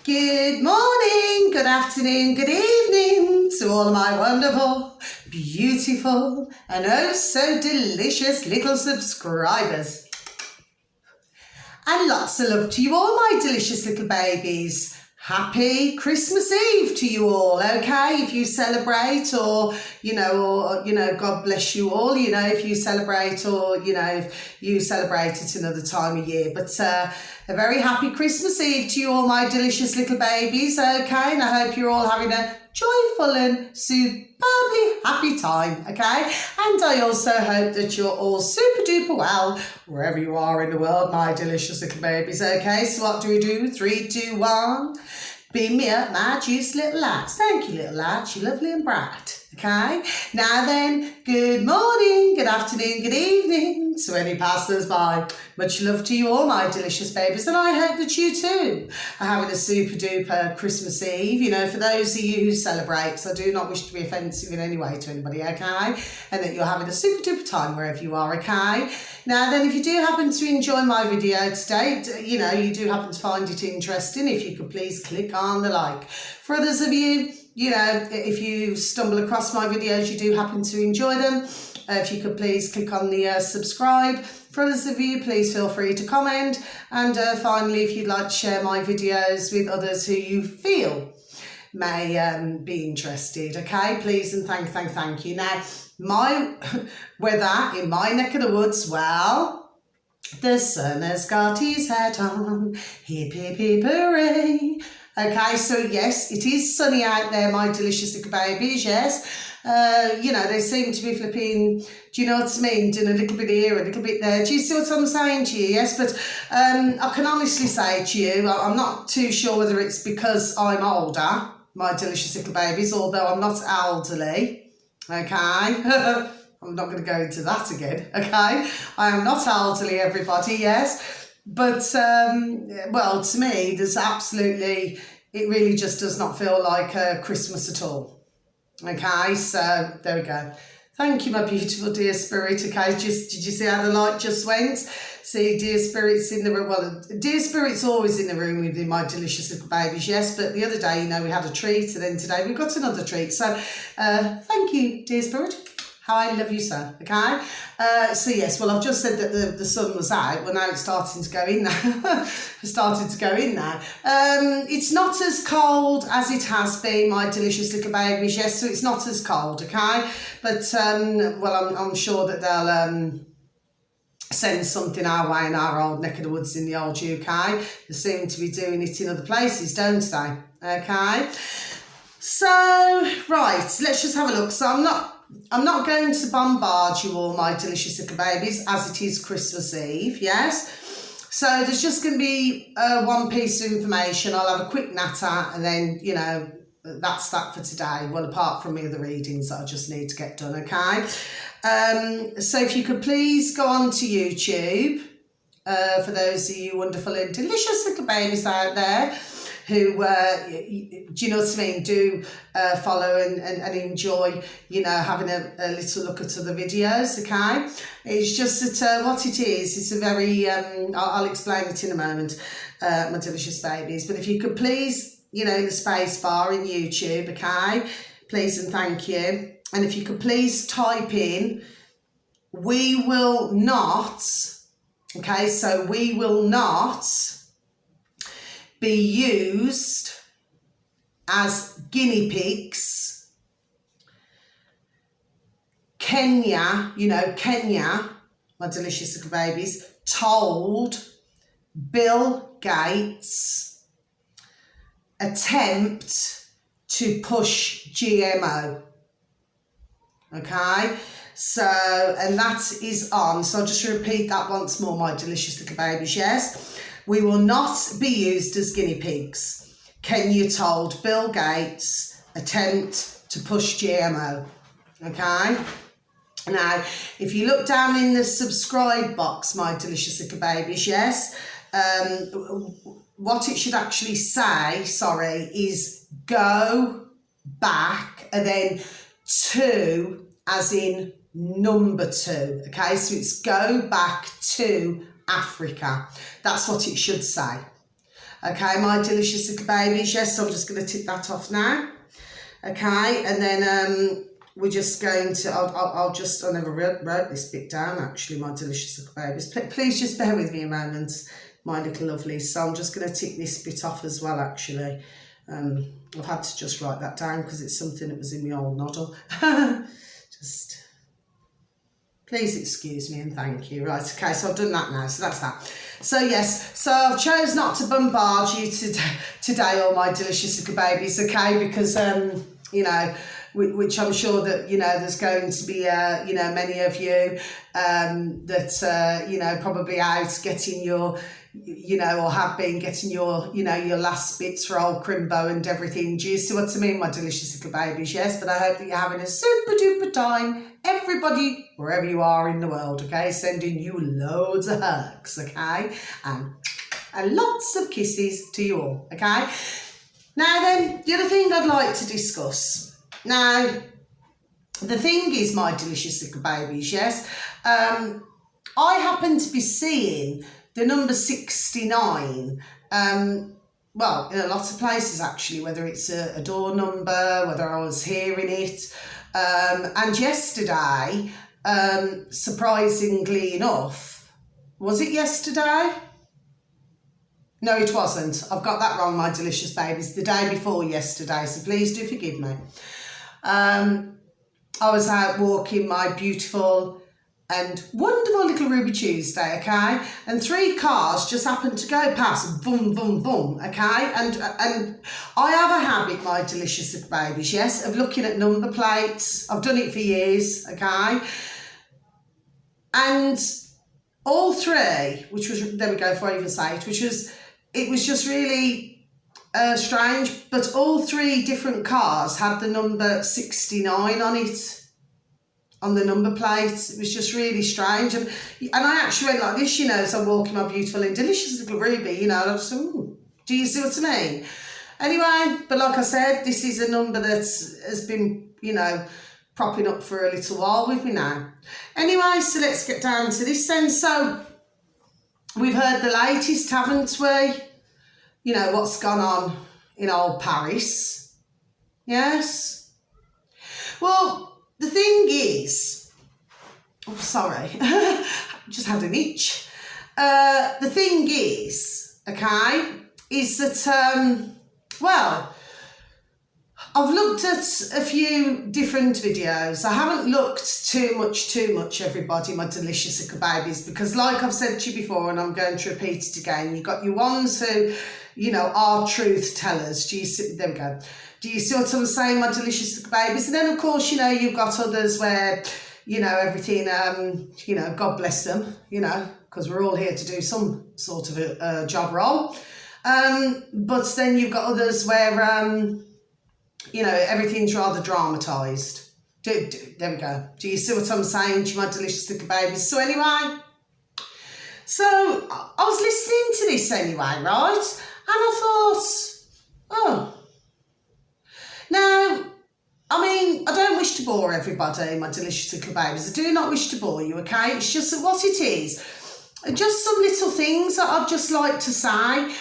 Good morning, good afternoon, good evening to all of my wonderful, beautiful, and oh so delicious little subscribers. And lots of love to you all, my delicious little babies. Happy Christmas Eve to you all, okay? If you celebrate or God bless you all, if you celebrate or, if you celebrate at another time of year. But a very happy Christmas Eve to you all, my delicious little babies, okay? And I hope you're all having a joyful and superbly happy time, okay? And I also hope that you're all super duper well, wherever you are in the world, my delicious little babies, okay? So what do we do? 3, 2, 1. Beam me up, my juice little lads. Thank you, little lads. You're lovely and bright. Okay? Now then, good morning, good afternoon, good evening to any passers-by. Much love to you all, my delicious babies, and I hope that you too are having a super duper Christmas Eve. For those of you who celebrate, so I do not wish to be offensive in any way to anybody, okay? And that you're having a super duper time wherever you are, okay? Now then, if you do happen to enjoy my video today, you do happen to find it interesting, if you could please click on the like. For others of you, if you stumble across my videos, you do happen to enjoy them, if you could please click on the subscribe. For others of you, please feel free to comment. And finally, if you'd like to share my videos with others who you feel may be interested, okay? Please and thank you. Now, my weather in my neck of the woods, well, the sun has got his hat on, hip hip hip hooray. Okay, so yes, it is sunny out there, my delicious little babies, yes. They seem to be flipping, do you know what I mean, doing a little bit here, a little bit there. Do you see what I'm saying to you? Yes, but I can honestly say to you, I'm not too sure whether it's because I'm older, my delicious little babies, although I'm not elderly, okay? I'm not going to go into that again, okay? I am not elderly, everybody, yes. But, to me, it really just does not feel like Christmas at all. Okay, so there we go. Thank you, my beautiful dear spirit. Okay, did you see how the light just went? See, dear spirit's in the room. Well, dear spirit's always in the room with my delicious little babies, yes. But the other day, we had a treat, and then today we've got another treat. So, thank you, dear spirit. How I love you, sir. Okay. So yes, well, I've just said that the sun was out. Well, now it's starting to go in now. It's started to go in now. It's not as cold as it has been, my delicious little babies. Yes, so it's not as cold. Okay, but I'm sure that they'll send something our way in our old neck of the woods in the old UK. They seem to be doing it in other places, don't they? Okay. So right, let's just have a look. So I'm not going to bombard you all, my delicious little babies, as it is Christmas Eve, yes? So there's just going to be one piece of information. I'll have a quick natter and then, that's that for today. Well, apart from the other readings that I just need to get done, okay? So if you could please go on to YouTube, for those of you wonderful and delicious little babies out there, who, do you know what I mean, do follow and enjoy, having a little look at other videos, okay? It's just that what it is, it's a very, I'll explain it in a moment, my delicious babies, but if you could please, in the space bar in YouTube, okay, please and thank you, and if you could please type in, we will not, okay, so we will not be used as guinea pigs. Kenya, Kenya, my delicious little babies, told Bill Gates attempt to push GMO. Okay, so, and that is on. So I'll just repeat that once more, my delicious little babies, yes. We will not be used as guinea pigs. Kenya told Bill Gates attempt to push GMO. Okay? Now, if you look down in the subscribe box, my delicious little babies, yes, what it should actually say, is go back and then to, as in number 2. Okay? So it's go back to Africa. That's what it should say. Okay, my delicious little babies. Yes, so I'm just going to tick that off now. Okay, and then we're just going to, I never wrote this bit down actually, my delicious little babies. Please just bear with me a moment, my little lovelies. So I'm just going to tick this bit off as well actually. I've had to just write that down because it's something that was in my old noddle. Just, please excuse me and thank you. Right, okay, so I've done that now, so that's that. So yes, so I've chose not to bombard you today, all my delicious little babies, okay, because, you know, which I'm sure that, you know, there's going to be, you know, many of you that, you know, probably out getting your, you know, or have been getting your, you know, your last bits for old Crimbo and everything. Do you see what I mean, my delicious little babies? Yes, but I hope that you're having a super duper time. Everybody, wherever you are in the world, okay, sending you loads of hugs, okay, and lots of kisses to you all, okay. Now then, the other thing I'd like to discuss. Now, the thing is, my delicious little babies, yes, I happen to be seeing the number 69, well, in a lot of places actually, whether it's a door number, whether I was hearing it, and yesterday, surprisingly enough, was it yesterday? No, it wasn't. I've got that wrong, my delicious babies. The day before yesterday, so please do forgive me. I was out walking my beautiful and wonderful little Ruby Tuesday, okay? And 3 cars just happened to go past, boom, boom, boom, okay? And I have a habit, my delicious little babies, yes, of looking at number plates. I've done it for years, okay? And all 3, which was, there we go, if I even say it, it was just really strange, but all 3 different cars had the number 69 on it. On the number plate. It was just really strange, and I actually went like this, you know, as I'm walking my beautiful and delicious little Ruby, you know, I just, do you see what I mean? Anyway, but like I said, this is a number that has been, you know, propping up for a little while with me now. Anyway, so let's get down to this then. So we've heard the latest, haven't we? You know, what's gone on in old Paris. Yes? Well, the thing is, oh, sorry, just had an itch. The thing is, okay, is that, well, I've looked at a few different videos. I haven't looked too much, everybody, my delicious little babies, because like I've said to you before, and I'm going to repeat it again, you've got your ones who, you know, are truth tellers. Do you see? There we go. Do you see what I'm saying, my delicious little babies? And then, of course, you know, you've got others where, you know, everything, you know, God bless them, you know, because we're all here to do some sort of a job role. But then you've got others where, you know, everything's rather dramatised. There we go. Do you see what I'm saying to my delicious little babies? So anyway, so I was listening to this anyway, right? And I thought, oh, now, I mean, I don't wish to bore everybody, my delicious little babies. I do not wish to bore you, okay? It's just that what it is, just some little things that I'd just like to say.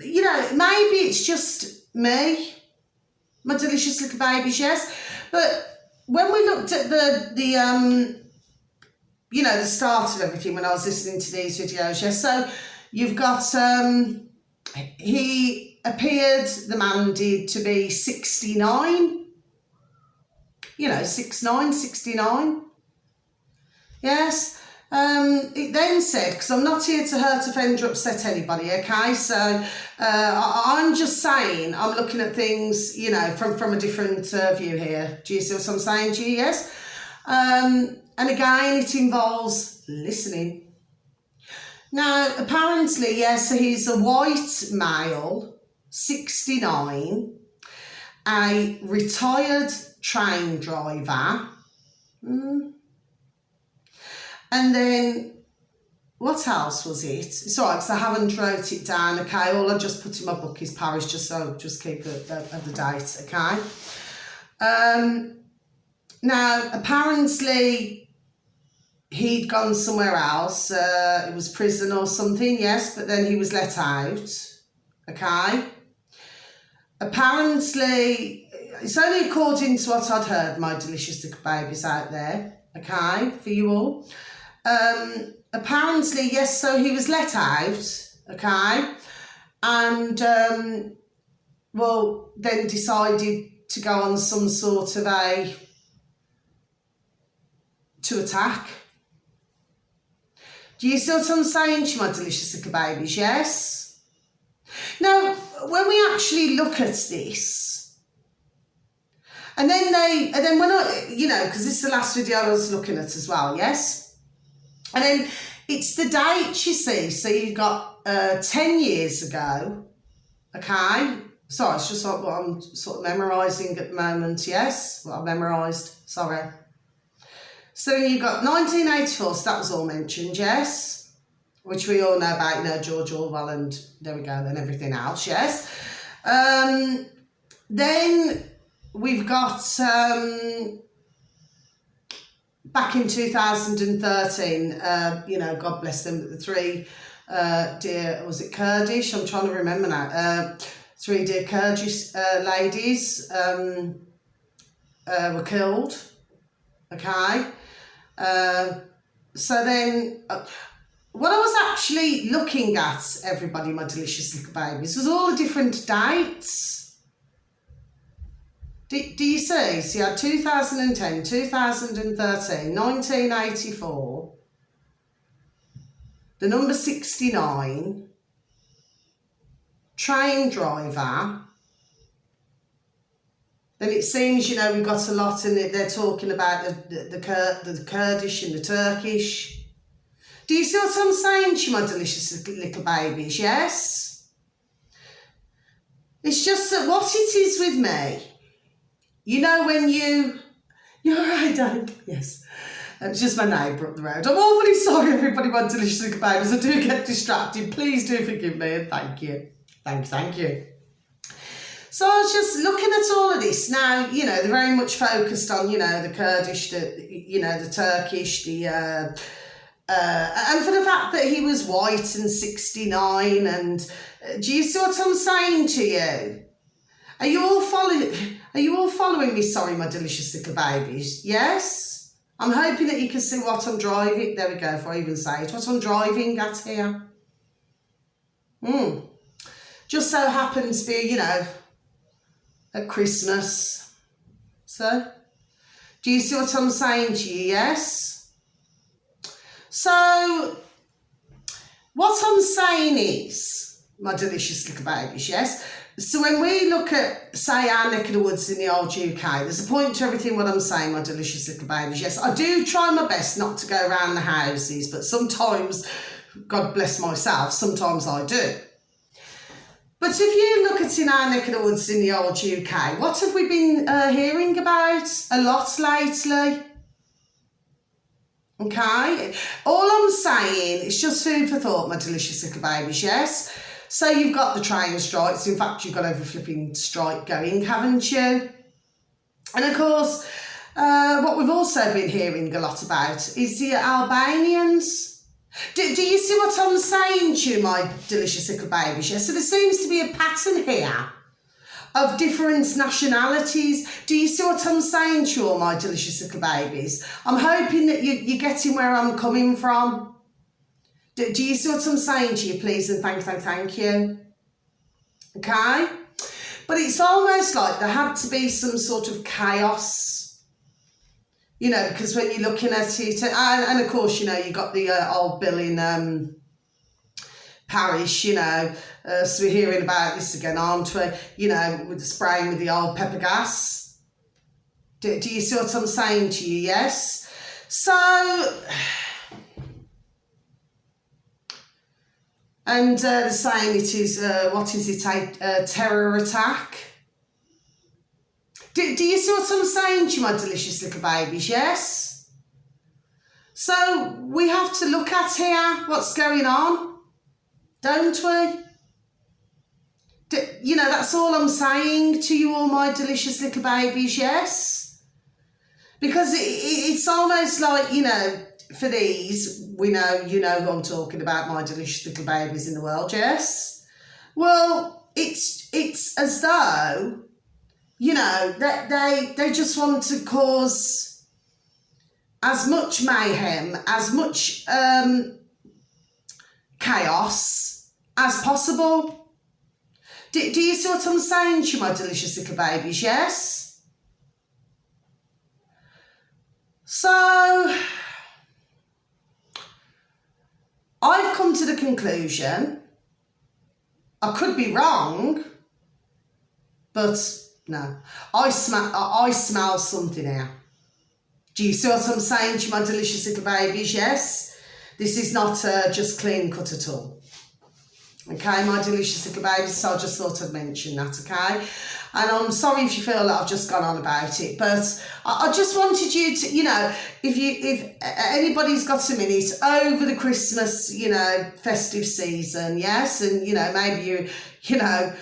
You know, maybe it's just me, my delicious little babies, yes. But when we looked at the you know, the start of everything when I was listening to these videos, yes. So you've got, he appeared, the man did, to be 69. You know, 69, 69. Yes. It then said, because I'm not here to hurt, offend or upset anybody, okay? So I'm just saying, I'm looking at things, you know, from a different view here. Do you see what I'm saying to you? Yes. And again, it involves listening. Now, apparently, yes, so he's a white male, 69, a retired train driver. And then, what else was it? It's all right, because I haven't wrote it down, okay? All I just put in my book is Paris, just so I'll just keep it at the date, okay? Now, apparently, he'd gone somewhere else. It was prison or something, yes, but then he was let out. okay? Apparently, it's only according to what I'd heard, my delicious little babies out there, okay, for you all. Apparently, yes, so he was let out, okay, and, well, then decided to go on some sort of to attack. Do you see what I'm saying to you, my delicious little babies? Yes? Now, when we actually look at this, and then when I, because this is the last video I was looking at as well, yes? And then it's the date, you see. So you've got 10 years ago, okay? Sorry, it's just what I'm sort of memorising at the moment, yes? What I've memorised, sorry. So you've got 1984, so that was all mentioned, yes? Which we all know about, George Orwell and there we go, and everything else, yes? Then we've got, back in 2013, God bless them, the three was it Kurdish? I'm trying to remember now. Three dear Kurdish ladies were killed, okay? So then, what I was actually looking at, everybody, my delicious little babies, was all the different dates. Do you see? So you had 2010, 2013, 1984, the number 69, train driver. Then it seems, we've got a lot in it. They're talking about the Kurdish and the Turkish. Do you see what I'm saying to you, my delicious little babies? Yes? It's just that what it is with me, when you're all right, Dave? Yes. It's just my neighbour up the road. I'm awfully sorry, everybody, my delicious little babies. I do get distracted. Please do forgive me and thank you. Thank you. So I was just looking at all of this. Now, they're very much focused on, the Kurdish, the Turkish, and for the fact that he was white and 69. And do you see what I'm saying to you? Are you all following me? Sorry, my delicious little babies. Yes? I'm hoping that you can see what I'm driving. There we go, if I even say it. What I'm driving at here. Just so happens to be, at Christmas. So, do you see what I'm saying to you? Yes? So, what I'm saying is, my delicious little babies, yes? So when we look at, say, our neck of the woods in the old UK, there's a point to everything what I'm saying, my delicious little babies. Yes, I do try my best not to go around the houses, but sometimes, God bless myself, sometimes I do. But if you look at in our neck of the woods in the old UK, what have we been hearing about a lot lately? Okay, all I'm saying is just food for thought, my delicious little babies, yes? So you've got the train strikes. In fact, you've got over flipping strike going, haven't you? And of course, what we've also been hearing a lot about is the Albanians. Do you see what I'm saying to you, my delicious little babies? Yes, so there seems to be a pattern here of different nationalities. Do you see what I'm saying to you, all my delicious little babies? I'm hoping that you're getting where I'm coming from. Do you see what I'm saying to you, please, and thank you? Okay? But it's almost like there had to be some sort of chaos, because when you're looking at it, and of course, you got the old bill in Paris, so we're hearing about this again, aren't we? With the spraying with the old pepper gas. Do you see what I'm saying to you? Yes? So, and they're saying it is, a terror attack. Do you see what I'm saying to you, my delicious little babies? Yes? So we have to look at here what's going on, don't we? That's all I'm saying to you all, my delicious little babies, yes? Because it's almost like, for these, we know, who I'm talking about, my delicious little babies in the world, yes? Well, it's as though, you know, that they just want to cause as much mayhem, as much chaos as possible. Do you see what I'm saying to you, my delicious little babies? Yes? So I've come to the conclusion, I could be wrong, but no, I smell something here. Do you see what I'm saying to you, my delicious little babies? Yes? This is not just clean cut at all. Okay, my delicious little babies, so I just thought I'd mention that, okay? And I'm sorry if you feel that I've just gone on about it, but I just wanted you to, you know, if anybody's got a minute over the Christmas, you know, festive season, yes, and, you know, maybe you know,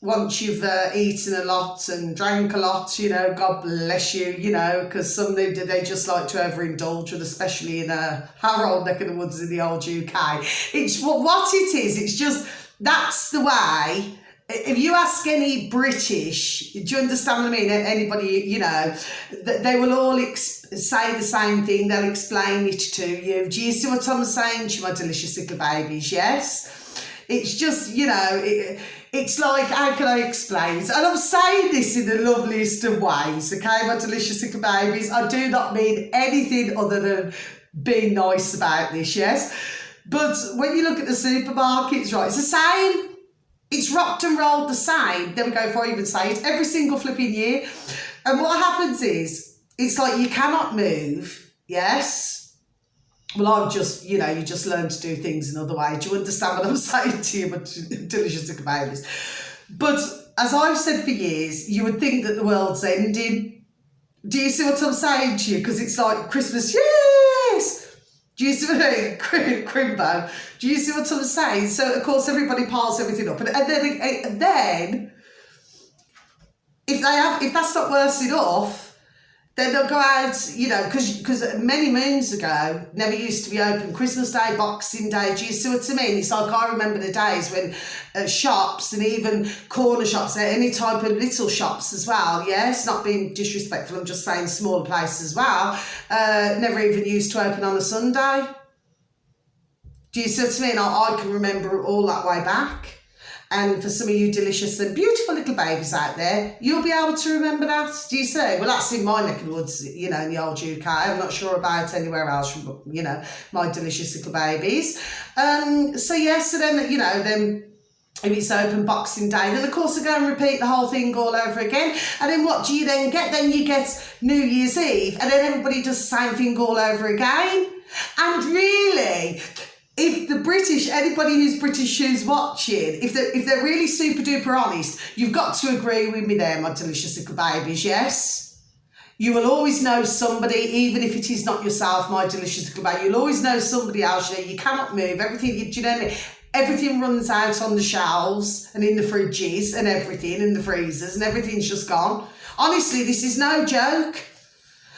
once you've eaten a lot and drank a lot, you know, God bless you, you know, because some they just like to overindulge with, especially in our old neck of the woods in the old UK. It's what it is. It's just, that's the way. If you ask any British, do you understand what I mean? Anybody, you know, they will all say the same thing. They'll explain it to you. Do you see what I'm saying to you, my delicious little babies? Yes? It's just, you know, it's like, how can I explain? And I'm saying this in the loveliest of ways, okay, my delicious little babies? I do not mean anything other than being nice about this, yes? But when you look at the supermarkets, right, it's the same. It's rocked and rolled the same. There we go, before I even say it, every single flipping year. And what happens is, it's like you cannot move, yes? Well, I've just, you know, you just learn to do things another way. Do you understand what I'm saying to you, my delicious little babies? But as I've said for years, you would think that the world's ending. Do you see what I'm saying to you? Because it's like Christmas, yes! Do you see what I mean? Crimbo. Do you see what I'm saying? So, of course, everybody piles everything up. And then if that's not worse enough, then they'll go out, you know, because many moons ago, never used to be open. Christmas Day, Boxing Day, do you see what I mean? It's like I remember the days when shops and even corner shops, any type of little shops as well, yes, not being disrespectful, I'm just saying smaller places as well, never even used to open on a Sunday. Do you see what I mean? I can remember all that way back. And for some of you delicious and beautiful little babies out there, you'll be able to remember that. Do you see? Well, that's in my neck of the woods, you know, in the old UK. I'm not sure about anywhere else from, you know, my delicious little babies. So, yes, so then, you know, then if it's open Boxing Day, then of course they go and repeat the whole thing all over again. And then what do you then get? Then you get New Year's Eve, and then everybody does the same thing all over again. And really, if the British, anybody who's British who's watching, if they're really super duper honest, you've got to agree with me there, my delicious little babies, yes? You will always know somebody, even if it is not yourself, my delicious little baby, you'll always know somebody else, you know, you cannot move, everything, do you know what I mean? Everything runs out on the shelves and in the fridges and everything, in the freezers, and everything's just gone. Honestly, this is no joke.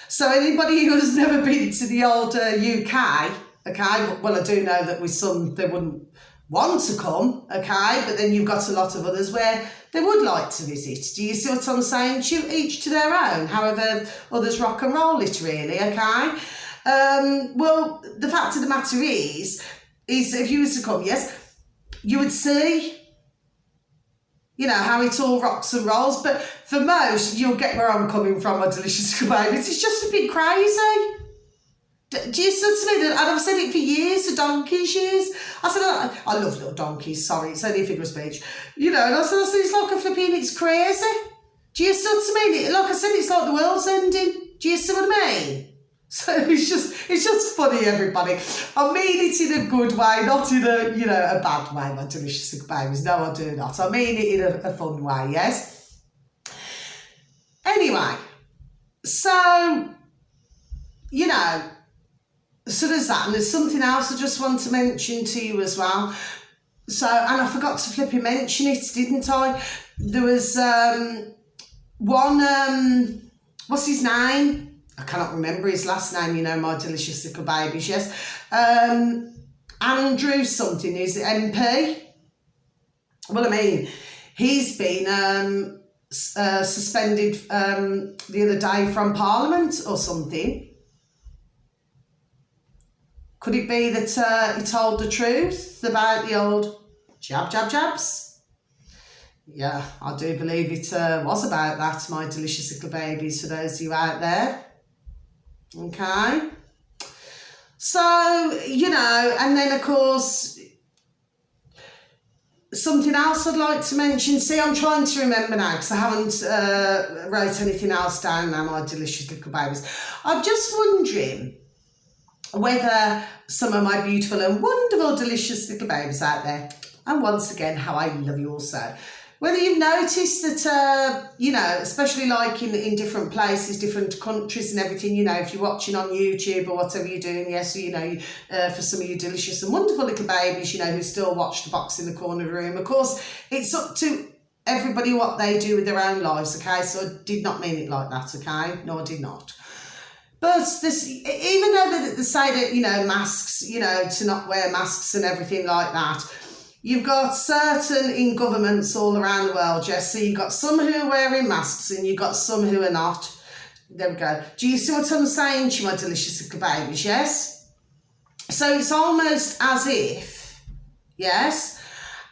So anybody who has never been to the old UK, okay, well, I do know that with some, they wouldn't want to come, okay, but then you've got a lot of others where they would like to visit. Do you see what I'm saying? Each to their own, however others rock and roll it, really, okay? Well, the fact of the matter is if you was to come, yes, you would see, you know, how it all rocks and rolls, but for most, you'll get where I'm coming from, my delicious babies. It's just a bit crazy. Do you see what I mean? And I've said it for years, for donkey's years. I said, I love little donkeys, sorry, it's only a figure of speech. You know, and I said, it's like a flipping, it's crazy. Do you see what I mean? Like I said, it's like the world's ending. Do you see what I mean? So it's just funny, everybody. I mean it in a good way, not in a, you know, a bad way, my delicious babies. No, I do not. I mean it in a fun way, yes? Anyway, so, you know, so there's that, and there's something else I just want to mention to you as well. So, and I forgot to flipping mention it, didn't I? There was one, what's his name? I cannot remember his last name, you know, my delicious little babies, yes. Andrew something, is it MP? Well, I mean, he's been suspended the other day from Parliament or something. Could it be that he told the truth about the old jabs? Yeah, I do believe it was about that, my delicious little babies, for those of you out there. Okay. So, you know, and then of course, something else I'd like to mention. See, I'm trying to remember now because I haven't wrote anything else down now, my delicious little babies. I'm just wondering whether some of my beautiful and wonderful, delicious little babies out there, and once again, how I love you also, whether you've noticed that, you know, especially like in different places, different countries and everything, you know, if you're watching on YouTube or whatever you're doing, yes, you know, for some of you delicious and wonderful little babies, you know, who still watch the box in the corner of the room, of course, it's up to everybody what they do with their own lives, okay? So I did not mean it like that, okay? No, I did not. But this, even though they say that, you know, masks, you know, to not wear masks and everything like that, you've got certain in governments all around the world, Jess. So you've got some who are wearing masks and you've got some who are not. There we go. Do you see what I'm saying to you, my delicious little babies, yes? So it's almost as if, yes,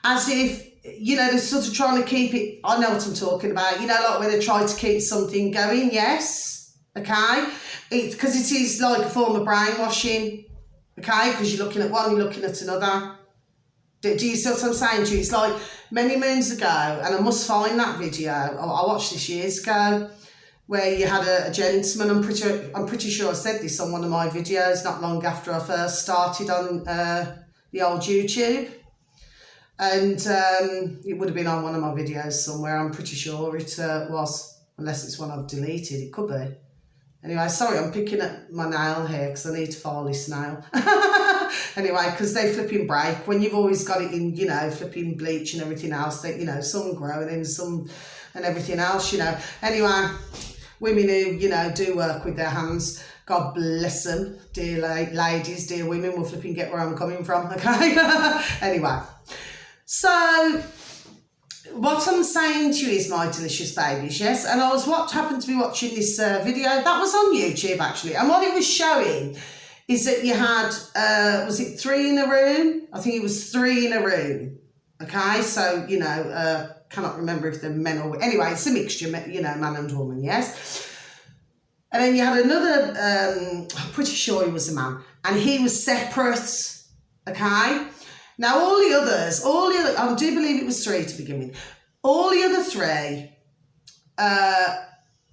as if, you know, they're sort of trying to keep it, I know what I'm talking about, you know, like when they try to keep something going, yes, okay? Because it is like a form of brainwashing, okay? Because you're looking at one, you're looking at another. Do you see what I'm saying to you? It's like many moons ago, and I must find that video. I watched this years ago, where you had a gentleman. I'm pretty sure I said this on one of my videos not long after I first started on the old YouTube, and it would have been on one of my videos somewhere. I'm pretty sure it was, unless it's one I've deleted. It could be. Anyway, sorry, I'm picking at my nail here because I need to file this nail. Anyway, because they flipping break. When you've always got it in, you know, flipping bleach and everything else, that, you know, some grow and then some and everything else, you know. Anyway, women who, you know, do work with their hands, God bless them, dear ladies, dear women, will flipping get where I'm coming from, okay? Anyway, so what I'm saying to you is, my delicious babies, yes, and I was happened to be watching this video that was on YouTube actually, and what it was showing is that you had, was it 3 in a room? I think it was 3 in a room, okay, so, you know, cannot remember if they're men or, anyway, it's a mixture, you know, man and woman, yes, and then you had another, I'm pretty sure he was a man, and he was separate, okay. Now, all the others, I do believe it was 3 to begin with. All the other 3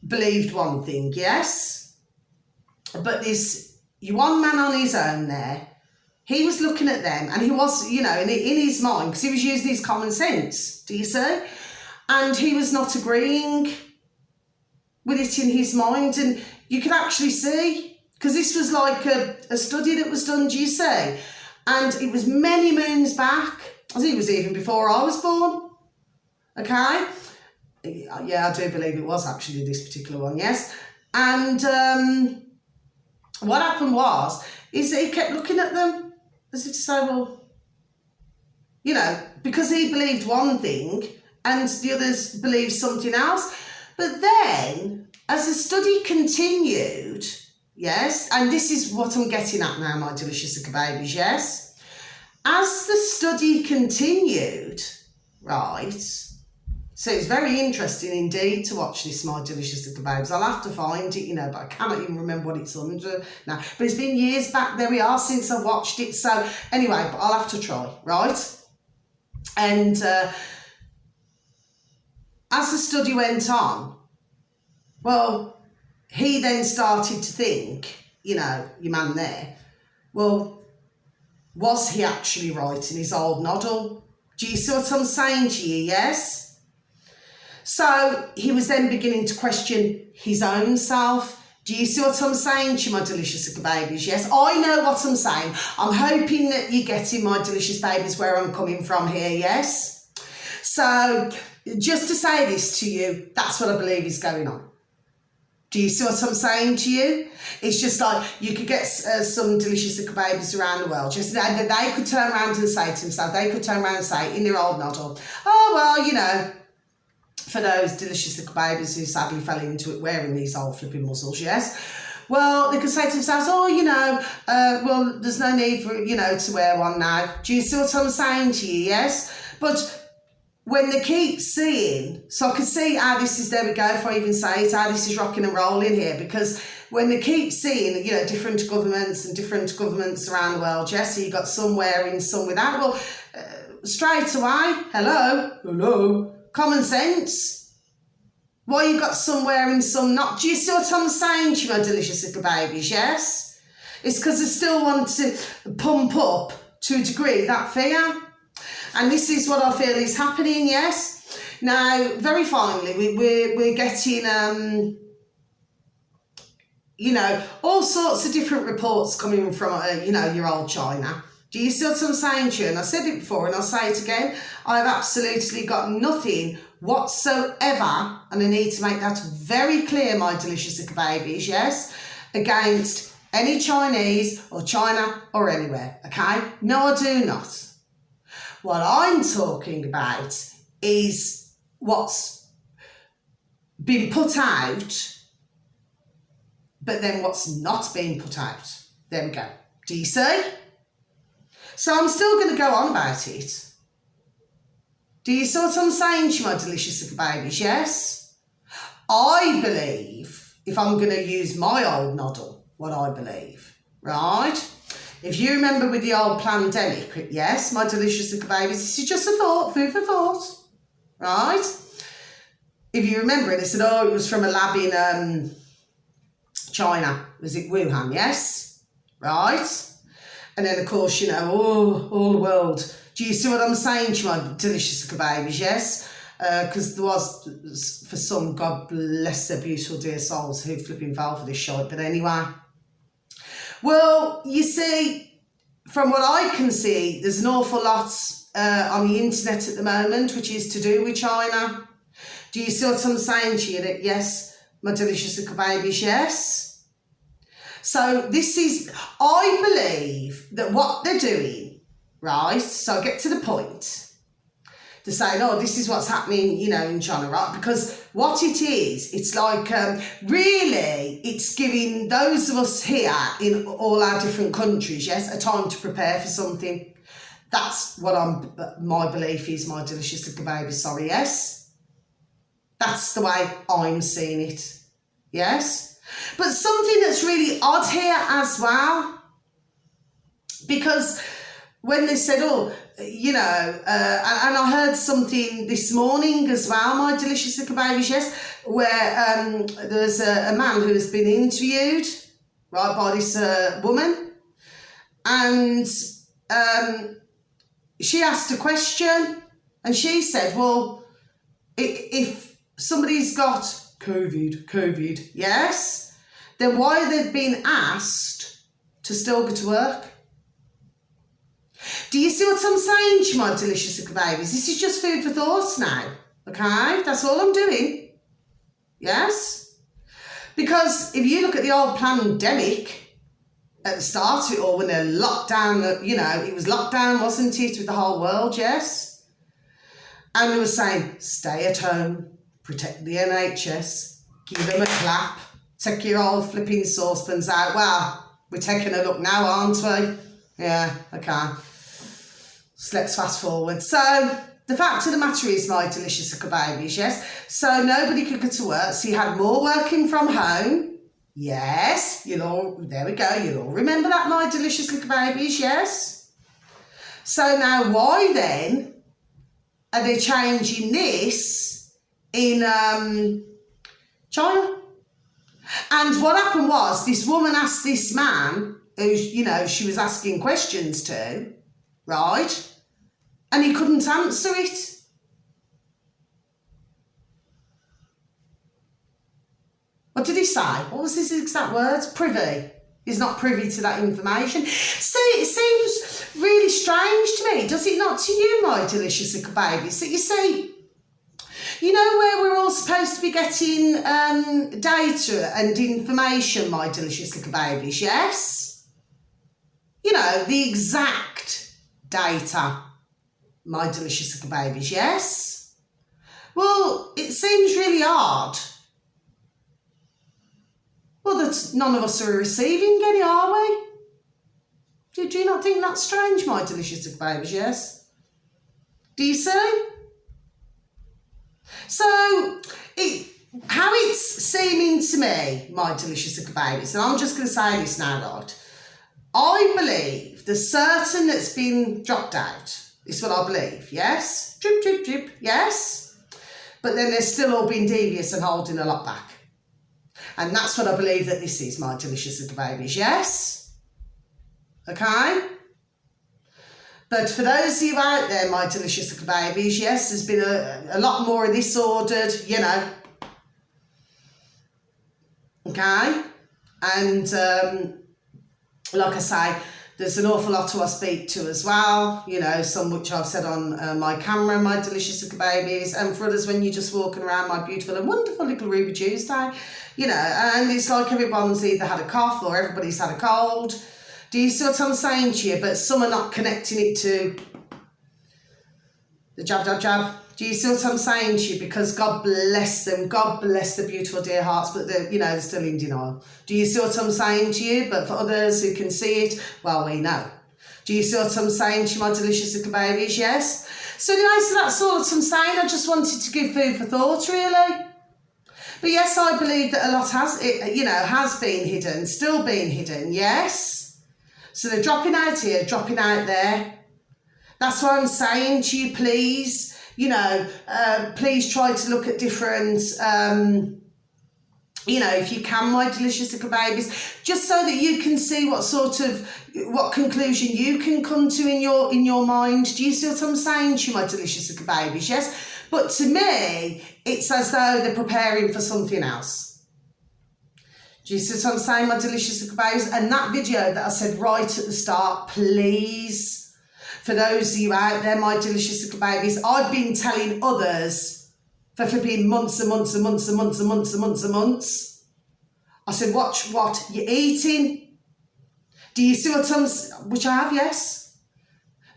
believed one thing, yes? But this one man on his own there, he was looking at them and he was, you know, in his mind, because he was using his common sense, do you see? And he was not agreeing with it in his mind. And you could actually see, because this was like a study that was done, do you see? And it was many moons back. I think it was even before I was born. Okay? Yeah, I do believe it was actually this particular one, yes. And what happened is that he kept looking at them as if to say, well, you know, because he believed one thing and the others believed something else. But then, as the study continued, yes, and this is what I'm getting at now, my delicious little babies, yes? As the study continued, right, so it's very interesting indeed to watch this, my delicious little babies. I'll have to find it, you know, but I cannot even remember what it's under now. But it's been years back, there we are, since I watched it. So anyway, but I'll have to try, right? And as the study went on, well, he then started to think, you know, your man there, well, was he actually right in his old noddle? Do you see what I'm saying to you, yes? So he was then beginning to question his own self. Do you see what I'm saying to you, my delicious little babies? Yes, I know what I'm saying. I'm hoping that you're getting, my delicious babies, where I'm coming from here, yes? So just to say this to you, that's what I believe is going on. Do you see what I'm saying to you? It's just like you could get some delicious little babies around the world. Just and they could turn around and say to themselves, they could turn around and say in their old noddle, oh, well, you know, for those delicious little babies who sadly fell into it wearing these old flipping muzzles, yes? Well, they could say to themselves, oh, you know, well, there's no need for, you know, to wear one now. Do you see what I'm saying to you, yes? But when they keep seeing, so I can see how this is, there we go, if I even say it, how this is rocking and rolling here, because when they keep seeing, you know, different governments around the world, yes, so you've got some wearing, some without, well, straight away, hello, common sense. Why you got some wearing, some not? Do you see what I'm saying to you, my delicious little babies, yes? It's because they still want to pump up, to a degree, that fear. And this is what I feel is happening, yes? Now, very finally, we're getting, you know, all sorts of different reports coming from, you know, your old China. Do you see what I'm saying to you? And I said it before and I'll say it again. I've absolutely got nothing whatsoever, and I need to make that very clear, my delicious little babies, yes, against any Chinese or China or anywhere, okay? No, I do not. What I'm talking about is what's been put out, but then what's not being put out. There we go. Do you see? So I'm still going to go on about it. Do you see what I'm saying to you, my delicious little babies? Yes? I believe, if I'm going to use my old noddle, what I believe, right? If you remember with the old pandemic, yes, my delicious little babies, this is just a thought, food for thought, right? If you remember it, they said, oh, it was from a lab in China. Was it Wuhan, yes? Right? And then, of course, you know, all the world. Do you see what I'm saying to you, my delicious little babies, yes? Because there was, for some, God bless their beautiful dear souls, who flipping fell for this shite. But anyway. Well, you see, from what I can see, there's an awful lot on the internet at the moment, which is to do with China. Do you see what I'm saying to you? That yes, my delicious little babies, yes? So this is, I believe that what they're doing, right? So I get to the point to say, oh, this is what's happening, you know, in China, right? Because what it is, it's like, really, it's giving those of us here in all our different countries, yes, a time to prepare for something. That's what my belief is, my delicious little baby, sorry, yes? That's the way I'm seeing it, yes? But something that's really odd here as well, because when they said, oh, you know, and I heard something this morning as well, my delicious little babies, yes, where there's a man who has been interviewed, right, by this woman, and she asked a question, and she said, well, if somebody's got COVID, yes, then why are they being asked to still go to work? Do you see what I'm saying to you, my delicious little babies? This is just food for thought now, okay? That's all I'm doing, yes? Because if you look at the old pandemic at the start of it all, when they're locked down, you know, it was lockdown, wasn't it, with the whole world, yes? And they were saying, stay at home, protect the NHS, give them a clap, take your old flipping saucepans out. Well, we're taking a look now, aren't we? Yeah, okay. So let's fast forward. So the fact of the matter is, my delicious little babies, yes, so nobody could go to work, so you had more working from home. Yes, you'll all, there we go, you'll all remember that, my delicious little babies, yes? So now why then are they changing this in China? And what happened was, this woman asked this man, who, you know, she was asking questions to, right? And he couldn't answer it. What did he say? What was his exact words? Privy. He's not privy to that information. See, it seems really strange to me, does it not to you, my delicious little babies? That you see, you know, where we're all supposed to be getting data and information, my delicious little babies, yes? You know, the exact data, my delicious little babies, yes? Well, it seems really hard. Well, that none of us are receiving any, are we? Do you not think that's strange, my delicious little babies, yes? Do you see? So, how it's seeming to me, my delicious little babies, and I'm just going to say this now, right? I believe there's certain that's been dropped out. It's what I believe, yes? Drip, drip, drip, yes? But then they're still all being devious and holding a lot back. And that's what I believe that this is, my delicious little babies, yes? Okay? But for those of you out there, my delicious little babies, yes, there's been a lot more of this ordered, you know. Okay? And like I say, there's an awful lot who I speak to as well, you know, some which I've said on my camera, my delicious little babies, and for others when you're just walking around my beautiful and wonderful little Ruby Tuesday, you know, and it's like everyone's either had a cough or everybody's had a cold. Do you see what I'm saying to you? But some are not connecting it to the jab, jab, jab. Do you see what I'm saying to you? Because God bless them. God bless the beautiful dear hearts, but they're, you know, they're still in denial. Do you see what I'm saying to you? But for others who can see it, well, we know. Do you see what I'm saying to you, my delicious little babies? Yes? So anyway, so that's all that I'm saying. I just wanted to give food for thought, really. But yes, I believe that a lot has been hidden, still being hidden, yes? So they're dropping out here, dropping out there. That's what I'm saying to you, please. You know, please try to look at different, you know, if you can, my delicious little babies, just so that you can see what conclusion you can come to in your mind. Do you see what I'm saying to you, my delicious little babies? Yes? But to me, it's as though they're preparing for something else. Do you see what I'm saying, my delicious little babies? And that video that I said right at the start, please, for those of you out there, my delicious little babies, I've been telling others for flipping months and months and months and months and months and months and months. I said, watch what you're eating. Do you see what which I have, yes.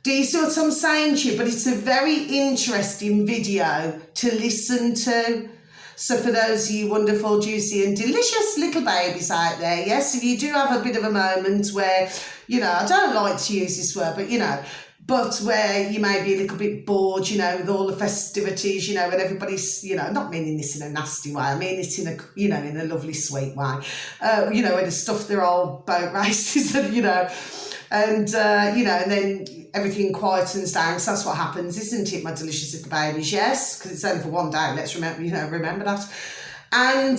Do you see what I'm saying to you? But it's a very interesting video to listen to. So for those of you wonderful, juicy and delicious little babies out there, yes, if you do have a bit of a moment where, you know, I don't like to use this word, but, you know, but where you may be a little bit bored, you know, with all the festivities, you know, and everybody's, you know, not meaning this in a nasty way, I mean it in a, you know, in a lovely sweet way, you know, when they stuff their old boat races and, you know, and, you know, and then everything quietens down. So that's what happens, isn't it, my delicious little babies? Yes, because it's only for one day. Let's remember, you know, remember that. And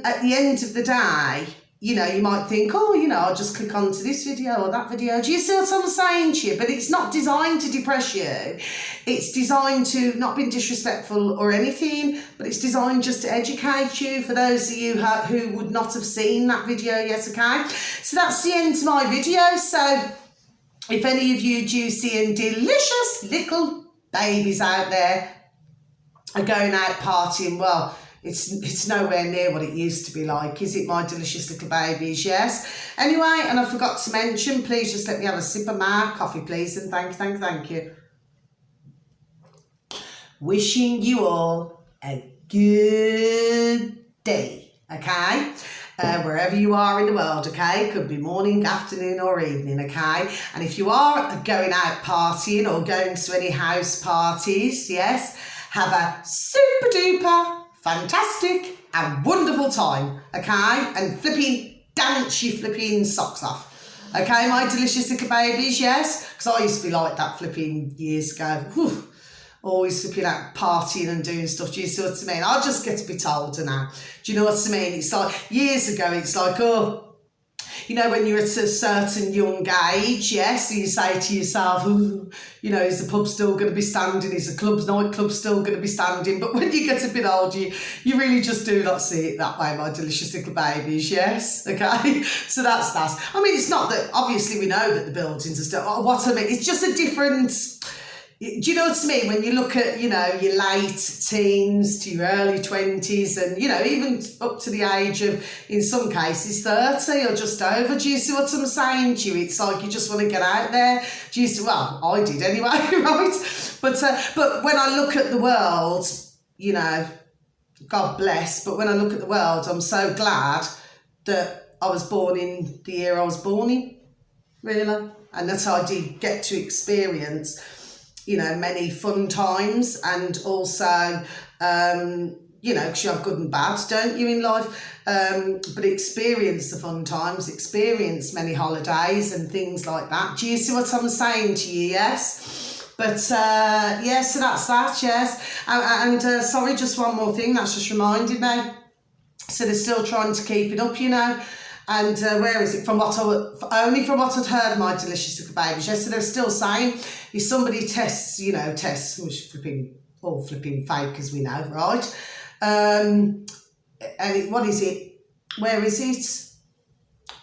at the end of the day, you know, you might think, oh, you know, I'll just click onto this video or that video. Do you see what I'm saying to you? But it's not designed to depress you. It's designed to not be disrespectful or anything, but it's designed just to educate you for those of you who would not have seen that video yet, okay? So that's the end of my video. So if any of you juicy and delicious little babies out there are going out partying, well, it's nowhere near what it used to be like, is it, my delicious little babies? Yes. Anyway, and I forgot to mention, please just let me have a sip of my coffee, please, and thank you. Wishing you all a good day, okay? Wherever you are in the world, okay? Could be morning, afternoon or evening, okay? And if you are going out partying or going to any house parties, yes, have a super duper fantastic and wonderful time, okay? And flipping dance your flipping socks off, okay, my delicious little babies, yes? Because I used to be like that flipping years ago. Whew. Always flipping out partying and doing stuff. Do you see what I mean? I just get to be told now. Do you know what I mean? It's like years ago, it's like, oh, you know, when you're at a certain young age, yes, and you say to yourself, ooh, you know, is the pub still going to be standing? Is the nightclub still going to be standing? But when you get a bit older, you really just do not see it that way, my delicious little babies, yes? Okay? So that's that. I mean, it's not that, obviously we know that the buildings are still, what I mean, it's just a different, do you know what I mean? When you look at, your late teens to your early 20s and, even up to the age of, in some cases, 30 or just over. Do you see what I'm saying to you? It's like you just want to get out there. Do you see? Well, I did anyway, right? But when I look at the world, God bless, but when I look at the world, I'm so glad that I was born in the year I was born in, really. And that I did get to experience, many fun times, and also, because you have good and bad, don't you, in life? But experience the fun times, experience many holidays and things like that. Do you see what I'm saying to you? Yes. But, so that's that, yes. And sorry, just one more thing, that's just reminded me. So they're still trying to keep it up, And where is it? Only from what I'd heard, my delicious little babies. Yes, so they're still saying if somebody tests, which all flipping fake as we know, right? And what is it? Where is it?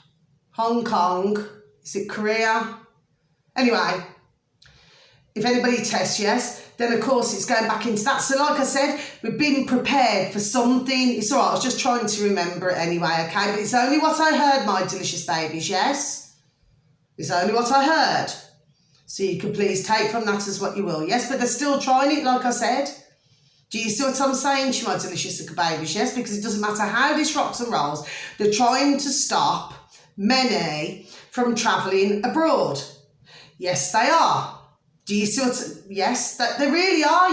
Hong Kong? Is it Korea? Anyway, if anybody tests, yes, then of course it's going back into that. So like I said, we've been prepared for something. It's all right, I was just trying to remember it anyway, okay? But it's only what I heard, my delicious babies, yes? It's only what I heard. So you can please take from that as what you will, yes? But they're still trying it, like I said. Do you see what I'm saying to you, my delicious little babies, yes? Because it doesn't matter how this rocks and rolls, they're trying to stop many from travelling abroad. Yes, they are. Do you see what? Yes, that they really are,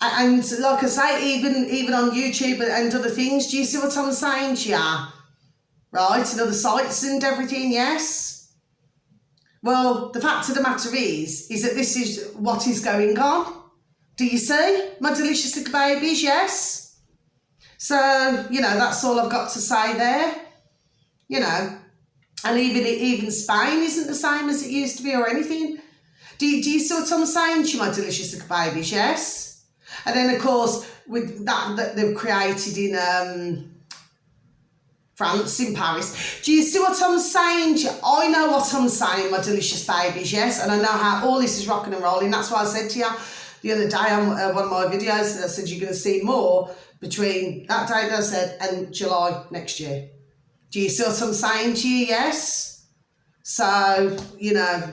And like I say, even on YouTube and other things, do you see what I'm saying to you? Right, and other sites and everything, yes? Well, the fact of the matter is that this is what is going on. Do you see, my delicious little babies, yes? So, that's all I've got to say there, And even Spain isn't the same as it used to be or anything. Do you see what I'm saying to you, my delicious little babies, yes? And then, of course, with that they've created in France, in Paris. Do you see what I'm saying to you? I know what I'm saying, my delicious babies, yes? And I know how all this is rocking and rolling. That's why I said to you the other day on one of my videos, that I said you're going to see more between that date that I said and July next year. Do you see what I'm saying to you, yes? So,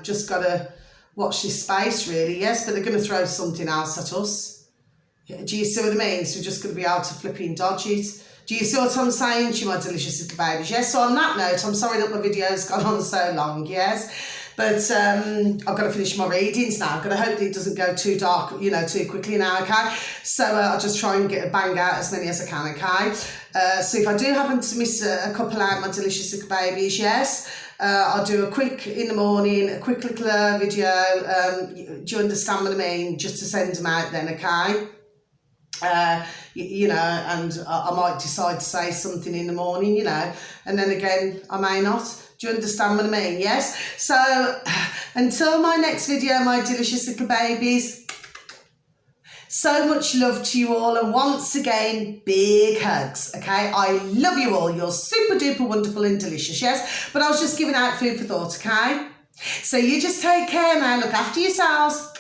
just got to watch this space, really, yes, but they're going to throw something else at us. Do you see what I mean? So we're just going to be able to flipping dodge it. Do you see what I'm saying to you, my delicious little babies? Yes, so on that note, I'm sorry that my video's gone on so long, yes, but I've got to finish my readings now. I've got to hope that it doesn't go too dark, too quickly now, okay? So I'll just try and bang out as many as I can, okay? So if I do happen to miss a couple out, my delicious little babies, yes, I'll do a quick in the morning, a quick little video. Do you understand what I mean? Just to send them out then, okay? And I might decide to say something in the morning, and then again, I may not. Do you understand what I mean? Yes? So, until my next video, my delicious little babies, so much love to you all, and once again, big hugs, okay? I love you all. You're super duper wonderful and delicious, yes? But I was just giving out food for thought, okay? So you just take care now. Look after yourselves.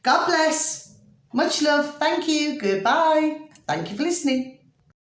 God bless. Much love. Thank you. Goodbye. Thank you for listening.